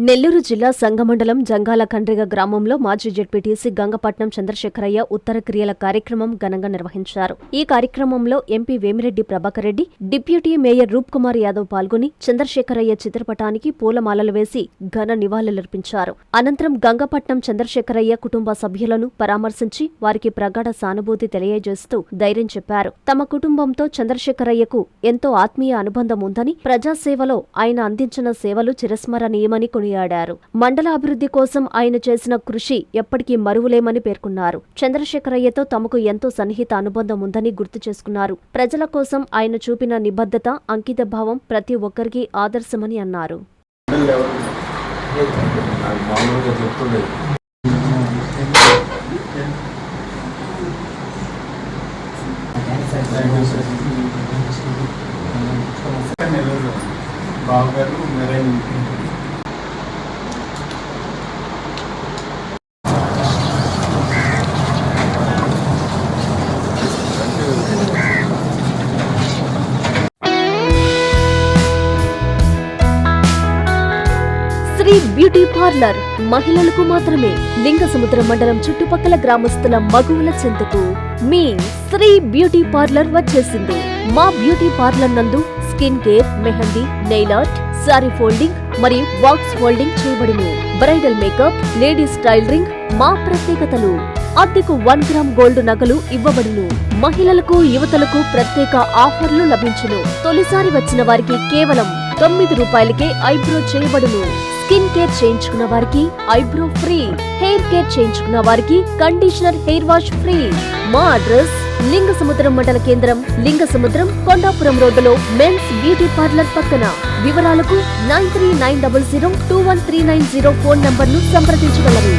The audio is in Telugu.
నెల్లూరు జిల్లా సంగమండలం జంగాల కండ్రిగ గ్రామంలో మాజీ జెడ్పీటీసీ గంగపట్నం చంద్రశేఖరయ్య ఉత్తర క్రియల కార్యక్రమం ఘనంగా నిర్వహించారు. ఈ కార్యక్రమంలో MP Vemireddy Prabhakar Reddy, deputy mayor Roop Kumar Yadav పాల్గొని చంద్రశేఖరయ్య చిత్రపటానికి పూలమాలలు వేసి ఘన నివాళులర్పించారు. అనంతరం గంగపట్నం చంద్రశేఖరయ్య కుటుంబ సభ్యులను పరామర్శించి వారికి ప్రగాఢ సానుభూతి తెలియజేస్తూ ధైర్యం చెప్పారు. తమ కుటుంబంతో చంద్రశేఖరయ్యకు ఎంతో ఆత్మీయ అనుబంధం ఉందని, ప్రజాసేవలో ఆయన అందించిన సేవలు చిరస్మరణీయమని కొనియాడారు. మండల అభివృద్ధి కోసం ఆయన చేసిన కృషి ఎప్పటికీ మరువలేమని పేర్కొన్నారు. చంద్రశేఖరయ్యతో తమకు ఎంతో సన్నిహిత అనుబంధం ఉందని గుర్తు చేసుకున్నారు. ప్రజల కోసం ఆయన చూపిన నిబద్ధత, అంకిత భావం ప్రతి ఒక్కరికి ఆదర్శమని అన్నారు. శ్రీ బ్యూటీ పార్లర్ మహిళలకు మాత్రమే. లింగసముద్రం మండలం చుట్టుపక్కల గ్రామస్తుల మగువుల చెంతకు మీ శ్రీ బ్యూటీ పార్లర్ వచ్చేసింది. మా బ్యూటీ పార్లర్ నందు skin care, mehndi, nail art, sorry folding మరియు బాక్స్ ఫోల్డింగ్ చేయబడును. బ్రైడల్ మేకప్, లేడీస్ టైలరింగ్ మా ప్రత్యేకతలు. అద్దెకు 1 గ్రామ్ గోల్డ్ నగలు ఇవ్వబడును. మహిళలకు, యువతలకు ప్రత్యేక ఆఫర్లు లభించును. తొలిసారి వచ్చిన వారికి కేవలం 9 రూపాయలకే ఐబ్రో చేయబడును. స్కిన్ కేర్ చేయించుకున్న వారికి ఐబ్రో ఫ్రీ. హెయిర్ కేర్ చేయించుకున్న వారికి కండిషనర్, హెయిర్ వాష్ ఫ్రీ. మా అడ్రస్ లింగసముద్రం మండల కేంద్రం, లింగసముద్రం, కొండాపురం రోడ్డులో మెన్స్ బ్యూటీ పార్లర్ పక్కన. వివరాలకు 9390021390 ఫోన్ నంబర్ను సంప్రదించగలరు.